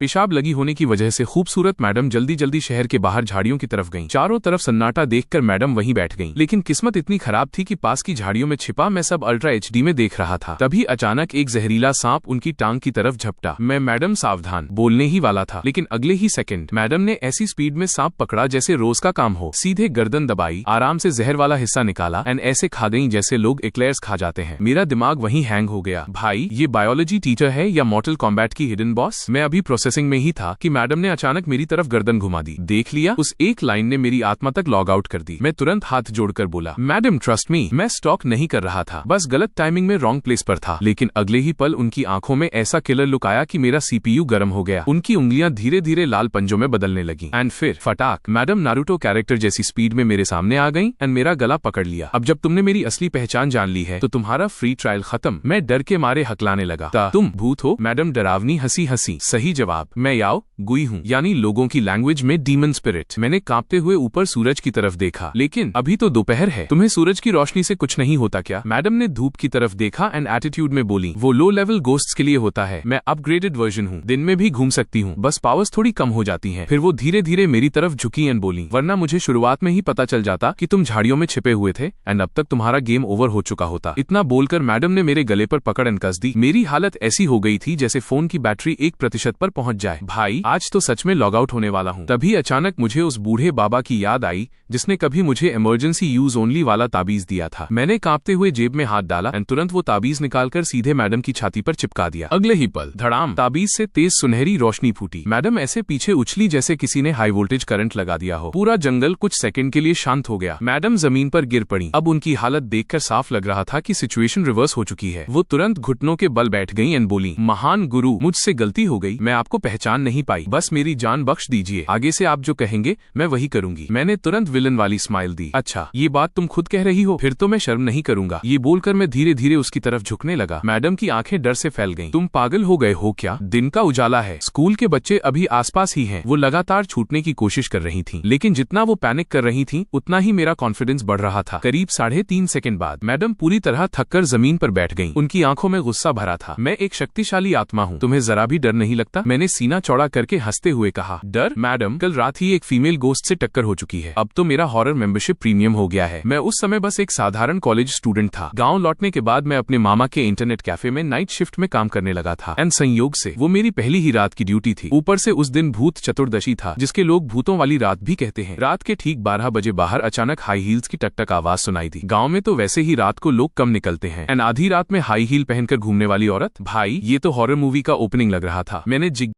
पेशाब लगी होने की वजह से खूबसूरत मैडम जल्दी जल्दी शहर के बाहर झाड़ियों की तरफ गईं। चारों तरफ सन्नाटा देखकर मैडम वहीं बैठ गईं। लेकिन किस्मत इतनी खराब थी कि पास की झाड़ियों में छिपा मैं सब अल्ट्रा एचडी में देख रहा था। तभी अचानक एक जहरीला सांप उनकी टांग की तरफ झपटा। मैं मैडम सावधान बोलने ही वाला था, लेकिन अगले ही सेकंड मैडम ने ऐसी स्पीड में सांप पकड़ा जैसे रोज का काम हो। सीधे गर्दन दबाई, आराम से जहर वाला हिस्सा निकाला एंड ऐसे खा गई जैसे लोग एक्लेयर्स खा जाते हैं। मेरा दिमाग वहीं हैंग हो गया। भाई ये बायोलॉजी टीचर है या मॉर्टल कॉम्बैट की हिडन बॉस? मैं अभी प्रोसेसिंग में ही था कि मैडम ने अचानक मेरी तरफ गर्दन घुमा दी। देख लिया, उस एक लाइन ने मेरी आत्मा तक लॉग आउट कर दी। मैं तुरंत हाथ जोड़कर बोला, मैडम ट्रस्ट मी, मैं स्टॉक नहीं कर रहा था, बस गलत टाइमिंग में रॉन्ग प्लेस पर था। लेकिन अगले ही पल उनकी आंखों में ऐसा किलर लुक आया कि मेरा सीपीयू गर्म हो गया। उनकी उंगलियां धीरे धीरे लाल पंजों में बदलने लगी एंड फिर फटाक मैडम नारुतो कैरेक्टर जैसी स्पीड में मेरे सामने आ गई एंड मेरा गला पकड़ लिया। अब जब तुमने मेरी असली पहचान जान ली है तो तुम्हारा फ्री ट्रायल खत्म। मैं डर के मारे हकलाने लगा। तुम भूत हो? मैडम डरावनी हंसी हंसी। सही जवाब, मैं याओ गुई हूँ, यानी लोगों की लैंग्वेज में डीमन स्पिरिट। मैंने कांपते हुए ऊपर सूरज की तरफ देखा, लेकिन अभी तो दोपहर है, तुम्हें सूरज की रोशनी से कुछ नहीं होता क्या? मैडम ने धूप की तरफ देखा एंड एटीट्यूड में बोली, वो लो लेवल गोस्ट्स के लिए होता है, मैं अपग्रेडेड वर्जन हूँ, दिन में भी घूम सकती हूँ, बस पावर्स थोड़ी कम हो जाती हैं। फिर वो धीरे धीरे मेरी तरफ झुकी एंड बोली, वरना मुझे शुरुआत में ही पता चल जाता कि तुम झाड़ियों में छिपे हुए थे एंड अब तक तुम्हारा गेम ओवर हो चुका होता। इतना बोलकर मैडम ने मेरे गले पर पकड़ एंड कस दी। मेरी हालत ऐसी हो गई थी जैसे फोन की बैटरी 1% पर पहुंच जाए। भाई आज तो सच में लॉग आउट होने वाला हूँ। तभी अचानक मुझे उस बूढ़े बाबा की याद आई जिसने कभी मुझे इमरजेंसी यूज ओनली वाला ताबीज दिया था। मैंने कांपते हुए जेब में हाथ डाला एंड तुरंत वो ताबीज निकालकर सीधे मैडम की छाती पर चिपका दिया। अगले ही पल धड़ाम, ताबीज से तेज सुनहरी रोशनी फूटी। मैडम ऐसे पीछे उछली जैसे किसी ने हाई वोल्टेज करंट लगा दिया हो। पूरा जंगल कुछ सेकंड के लिए शांत हो गया। मैडम जमीन पर गिर पड़ी। अब उनकी हालत देखकर साफ लग रहा था कि सिचुएशन रिवर्स हो चुकी है। वो तुरंत घुटनों के बल बैठ गई एंड बोली, महान गुरु, मुझसे गलती हो गई, मैं आपको पहचान नहीं पाई, बस मेरी जान बख्श दीजिए, आगे से आप जो कहेंगे मैं वही करूंगी। मैंने तुरंत विलन वाली स्माइल दी। अच्छा, ये बात तुम खुद कह रही हो, फिर तो मैं शर्म नहीं करूंगा। ये बोलकर मैं धीरे धीरे उसकी तरफ झुकने लगा। मैडम की आंखें डर से फैल गईं। तुम पागल हो गए हो क्या? दिन का उजाला है, स्कूल के बच्चे अभी आसपास ही हैं। वो लगातार छूटने की कोशिश कर रही थीं, लेकिन जितना वो पैनिक कर रही थीं उतना ही मेरा कॉन्फिडेंस बढ़ रहा था। करीब 3.5 सेकंड बाद मैडम पूरी तरह थककर जमीन पर बैठ गईं। उनकी आंखों में गुस्सा भरा था। मैं एक शक्तिशाली आत्मा हूँ, तुम्हें जरा भी डर नहीं लगता? मैंने सीना चौड़ा करके हंसते हुए कहा। डर? मैडम, कल रात ही एक फीमेल गोस्ट से टक्कर हो चुकी है, अब तो मेरा हॉरर मेंबरशिप प्रीमियम हो गया है। मैं उस समय बस एक साधारण कॉलेज स्टूडेंट था। गांव लौटने के बाद मैं अपने मामा के इंटरनेट कैफे में नाइट शिफ्ट में काम करने लगा था एंड संयोग से वो मेरी पहली ही रात की ड्यूटी थी। ऊपर से उस दिन भूत चतुर्दशी था, जिसके लोग भूतों वाली रात भी कहते हैं। रात के ठीक 12 बजे बाहर अचानक हाई हील्स की टकटक आवाज सुनाई दी। गाँव में तो वैसे ही रात को लोग कम निकलते हैं एंड आधी रात में हाई हील पहनकर घूमने वाली औरत। भाई ये तो हॉरर मूवी का ओपनिंग लग रहा था। मैंने